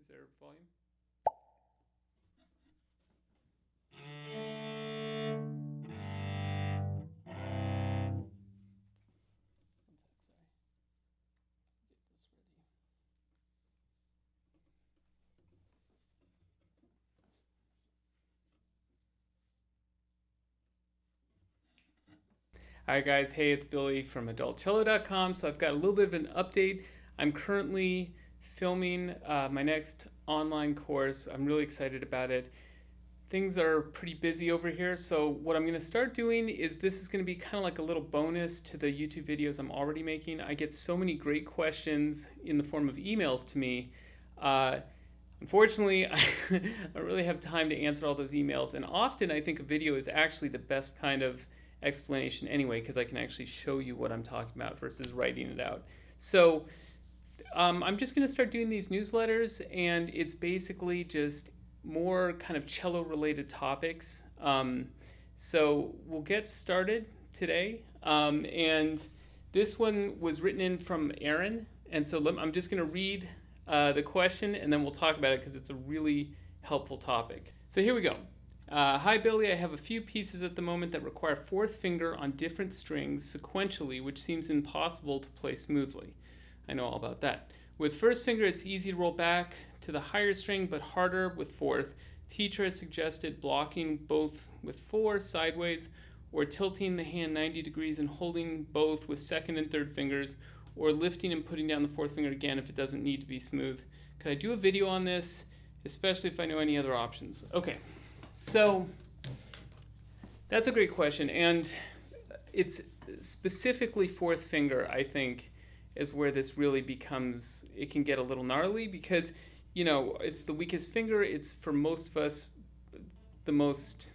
Is there volume? Hi guys, hey, it's Billy from AdultCello.com. So I've got a little bit of an update. I'm currently filming my next online course. I'm really excited about it. Things are pretty busy over here, so what I'm going to start doing is this is going to be kind of like a little bonus to the YouTube videos I'm already making. I get so many great questions in the form of emails to me. Unfortunately, I don't really have time to answer all those emails, and often I think a video is actually the best kind of explanation anyway, because I can actually show you what I'm talking about versus writing it out. So I'm just going to start doing these newsletters, and it's basically just more kind of cello related topics. So we'll get started today. And this one was written in from Aaron. And so I'm just going to read the question, and then we'll talk about it because it's a really helpful topic. So here we go. Hi Billy, I have a few pieces at the moment that require fourth finger on different strings sequentially, which seems impossible to play smoothly. I know all about that. With first finger, it's easy to roll back to the higher string, but harder with fourth. Teacher has suggested blocking both with four sideways, or tilting the hand 90 degrees and holding both with second and third fingers, or lifting and putting down the fourth finger again if it doesn't need to be smooth. Could I do a video on this, especially if I know any other options? Okay. So that's a great question, and it's specifically fourth finger, I think, is where this really becomes, it can get a little gnarly because, you know, it's the weakest finger. It's, for most of us, the most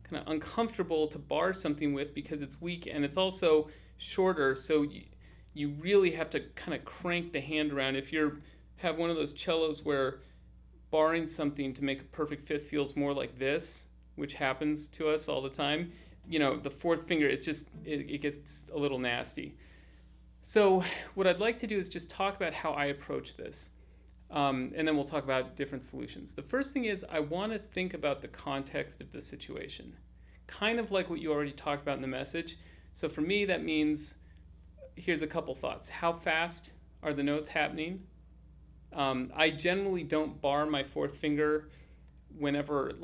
kind of uncomfortable to bar something with because it's weak, and it's also shorter, so you really have to kind of crank the hand around. If you have one of those cellos where barring something to make a perfect fifth feels more like this, which happens to us all the time, you know, the fourth finger, it gets a little nasty. So what I'd like to do is just talk about how I approach this, and then we'll talk about different solutions. The first thing is I want to think about the context of the situation, kind of like what you already talked about in the message. So for me, that means, here's a couple thoughts. How fast are the notes happening? I generally don't bar my fourth finger whenever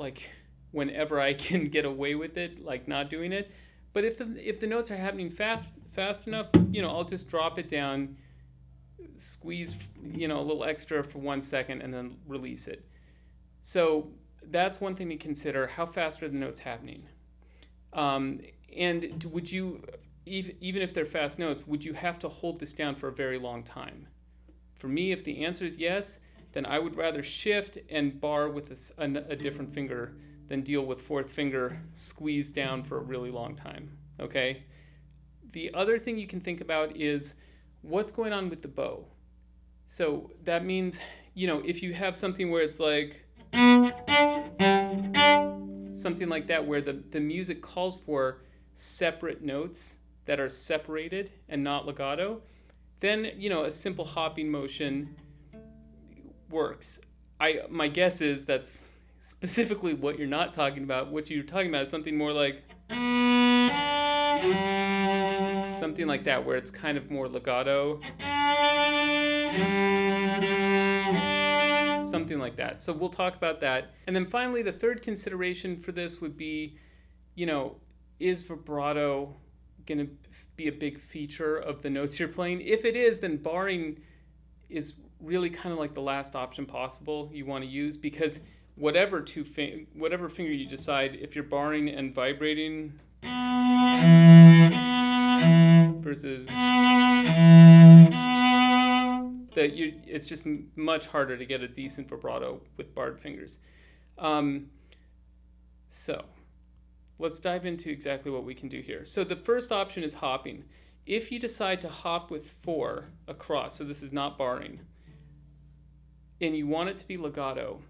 I can get away with it, like not doing it. But if the notes are happening fast enough, you know, I'll just drop it down, squeeze, you know, a little extra for 1 second, and then release it. So that's one thing to consider. How fast are the notes happening? And would you, even if they're fast notes, would you have to hold this down for a very long time? For me, if the answer is yes, then I would rather shift and bar with a different finger than deal with fourth finger squeezed down for a really long time, okay? The other thing you can think about is what's going on with the bow. So that means, you know, if you have something where it's like, something like that, where the music calls for separate notes that are separated and not legato, then, you know, a simple hopping motion works. My guess is that's specifically what you're not talking about. What you're talking about is something more like something like that, where it's kind of more legato. Something like that. So we'll talk about that. And then finally, the third consideration for this would be, you know, is vibrato going to be a big feature of the notes you're playing? If it is, then barring is really kind of like the last option possible you want to use, because whatever finger you decide, if you're barring and vibrating versus it's just much harder to get a decent vibrato with barred fingers. So let's dive into exactly what we can do here. So the first option is hopping. If you decide to hop with four across, so this is not barring, and you want it to be legato,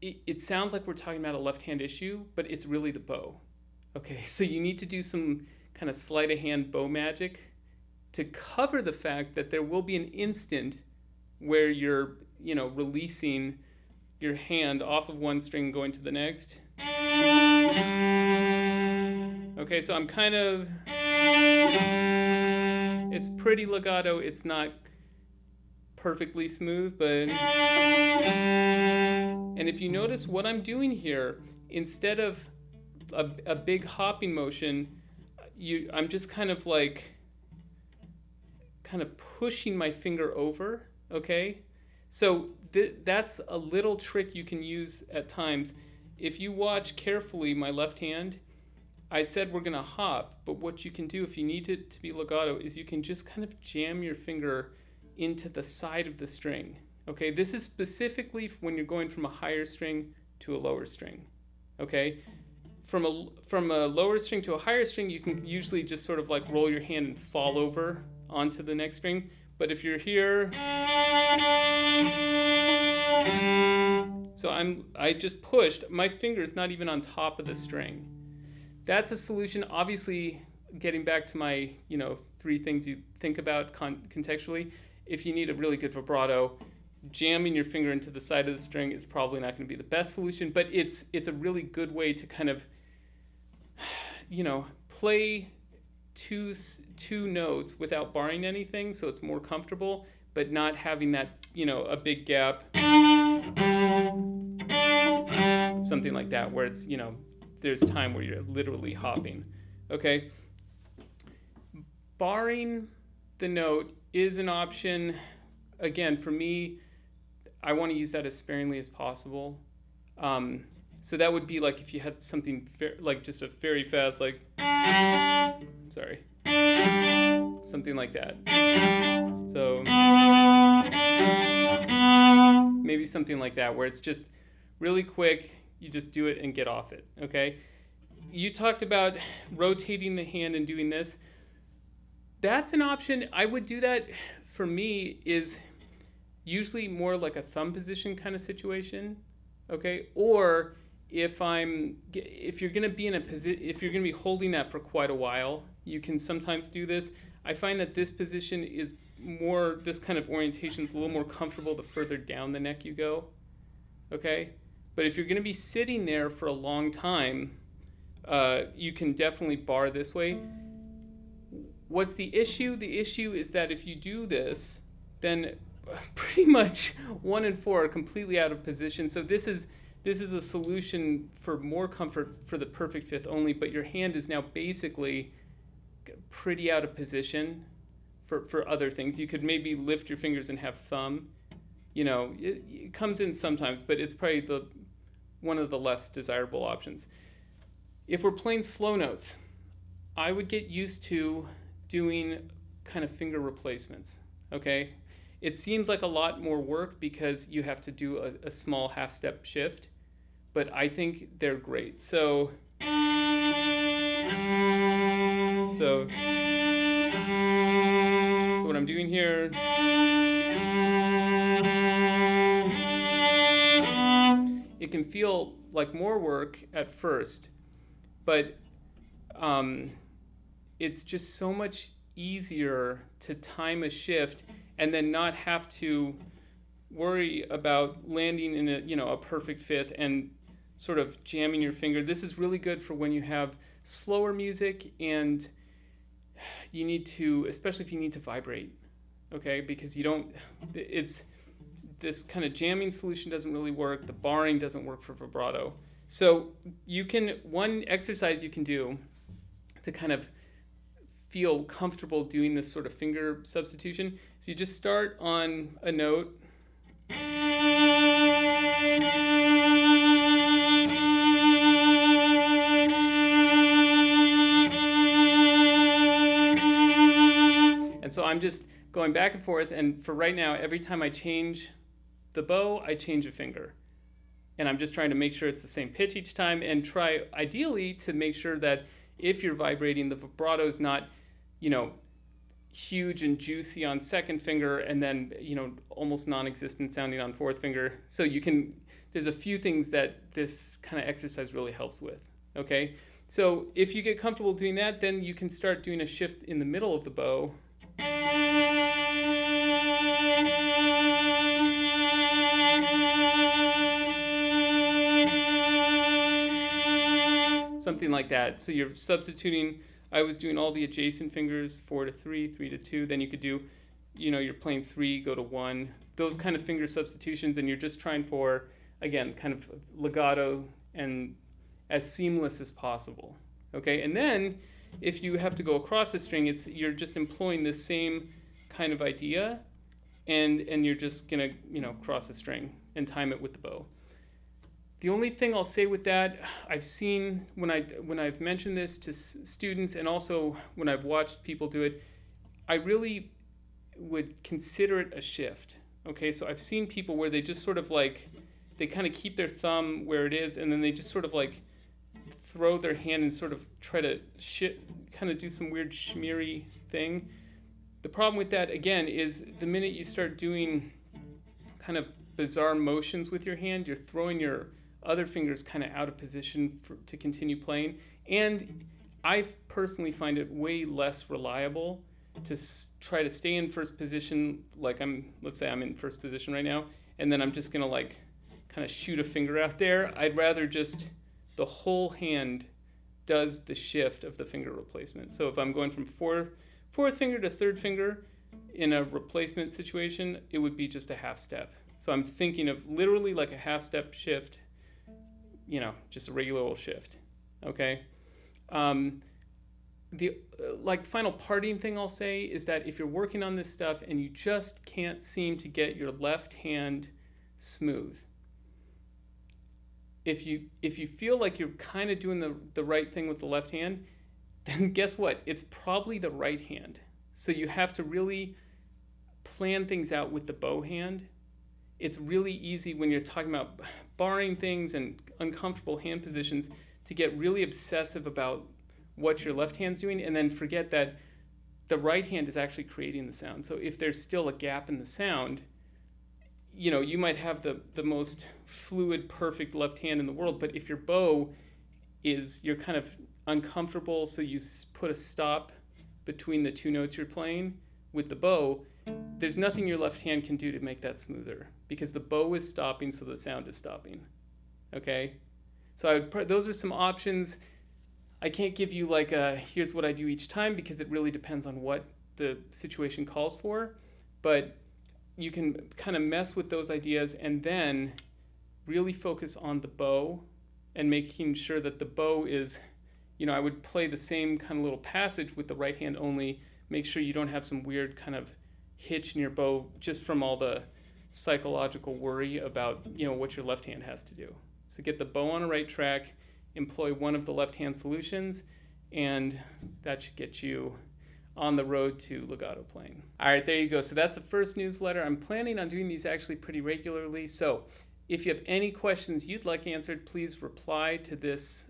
it sounds like we're talking about a left hand issue, but it's really the bow. Okay, so you need to do some kind of sleight of hand bow magic to cover the fact that there will be an instant where you're, releasing your hand off of one string and going to the next. Okay, so I'm kind of, it's pretty legato. It's not perfectly smooth, but, and if you notice what I'm doing here, instead of a big hopping motion, I'm just kind of pushing my finger over, okay? So that's a little trick you can use at times. If you watch carefully my left hand, I said we're gonna hop, but what you can do if you need it to be legato is you can just kind of jam your finger into the side of the string, okay? This is specifically when you're going from a higher string to a lower string, okay? From a lower string to a higher string, you can usually just sort of roll your hand and fall over onto the next string. But if you're here, so I just pushed, my finger is not even on top of the string. That's a solution. Obviously, getting back to my 3 things you think about contextually, if you need a really good vibrato, jamming your finger into the side of the string is probably not going to be the best solution, but it's a really good way to kind of play two notes without barring anything, so it's more comfortable, but not having that a big gap, something like that, where it's there's time where you're literally hopping. Okay, barring the note is an option. Again, for me, I want to use that as sparingly as possible. So that would be if you had something just a very fast, sorry, something like that. So maybe something like that, where it's just really quick, you just do it and get off it, okay? You talked about rotating the hand and doing this. That's an option. I would do that. For me, is usually more like a thumb position kind of situation, okay? Or if you're going to be in a position, if you're going to be holding that for quite a while, you can sometimes do this. I find that this position is more, this kind of orientation is a little more comfortable the further down the neck you go, okay? But if you're going to be sitting there for a long time, you can definitely bar this way. What's the issue? The issue is that if you do this, then pretty much 1 and 4 are completely out of position. So this is a solution for more comfort for the perfect fifth only, but your hand is now basically pretty out of position for other things. You could maybe lift your fingers and have thumb. It comes in sometimes, but it's probably one of the less desirable options. If we're playing slow notes, I would get used to doing kind of finger replacements, okay? It seems like a lot more work because you have to do a small half-step shift, but I think they're great. So what I'm doing here, it can feel like more work at first, but it's just so much easier to time a shift and then not have to worry about landing in a perfect fifth and sort of jamming your finger. This is really good for when you have slower music and you need to, especially if you need to vibrate, okay? Because this kind of jamming solution doesn't really work. The barring doesn't work for vibrato. So one exercise you can do to kind of feel comfortable doing this sort of finger substitution. So you just start on a note. And so I'm just going back and forth, and for right now, every time I change the bow, I change a finger. And I'm just trying to make sure it's the same pitch each time, and try ideally to make sure that if you're vibrating, the vibrato is not, huge and juicy on second finger and then, almost non-existent sounding on fourth finger. So there's a few things that this kind of exercise really helps with, okay? So if you get comfortable doing that, then you can start doing a shift in the middle of the bow. something like that. So you're substituting. I was doing all the adjacent fingers, 4 to 3, 3 to 2. Then you could do, you're playing 3, go to 1. Those kind of finger substitutions, and you're just trying for, again, kind of legato and as seamless as possible. Okay, and then if you have to go across a string, you're just employing the same kind of idea, and you're just gonna cross a string and time it with the bow. The only thing I'll say with that, I've seen when I've mentioned this to students, and also when I've watched people do it, I really would consider it a shift. Okay, so I've seen people where they just sort of they kind of keep their thumb where it is, and then they just sort of throw their hand and sort of try to kind of do some weird shmeary thing. The problem with that, again, is the minute you start doing kind of bizarre motions with your hand, you're throwing your other fingers kind of out of position to continue playing. And I personally find it way less reliable to try to stay in first position, let's say I'm in first position right now, and then I'm just gonna kind of shoot a finger out there. I'd rather just the whole hand does the shift of the finger replacement. So if I'm going from fourth finger to third finger in a replacement situation, it would be just a half step. So I'm thinking of literally like a half step shift, just a regular old shift. Okay. The final parting thing I'll say is that if you're working on this stuff and you just can't seem to get your left hand smooth, if you feel like you're kind of doing the right thing with the left hand, then guess what? It's probably the right hand. So you have to really plan things out with the bow hand. It's really easy when you're talking about barring things and uncomfortable hand positions to get really obsessive about what your left hand's doing and then forget that the right hand is actually creating the sound. So if there's still a gap in the sound, you might have the most fluid, perfect left hand in the world, but if your bow you're kind of uncomfortable, so you put a stop between the two notes you're playing with the bow, there's nothing your left hand can do to make that smoother because the bow is stopping, so the sound is stopping. Okay? So those are some options. I can't give you here's what I do each time because it really depends on what the situation calls for, but you can kind of mess with those ideas and then really focus on the bow and making sure that the bow is, I would play the same kind of little passage with the right hand only. Make sure you don't have some weird kind of hitch in your bow just from all the psychological worry about, what your left hand has to do. So get the bow on a right track, employ one of the left hand solutions, and that should get you on the road to legato playing. All right, there you go. So that's the first newsletter. I'm planning on doing these actually pretty regularly. So if you have any questions you'd like answered, please reply to this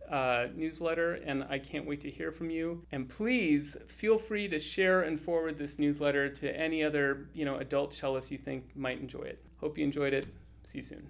newsletter, and I can't wait to hear from you. And please feel free to share and forward this newsletter to any other, adult cellists you think might enjoy it. Hope you enjoyed it. See you soon.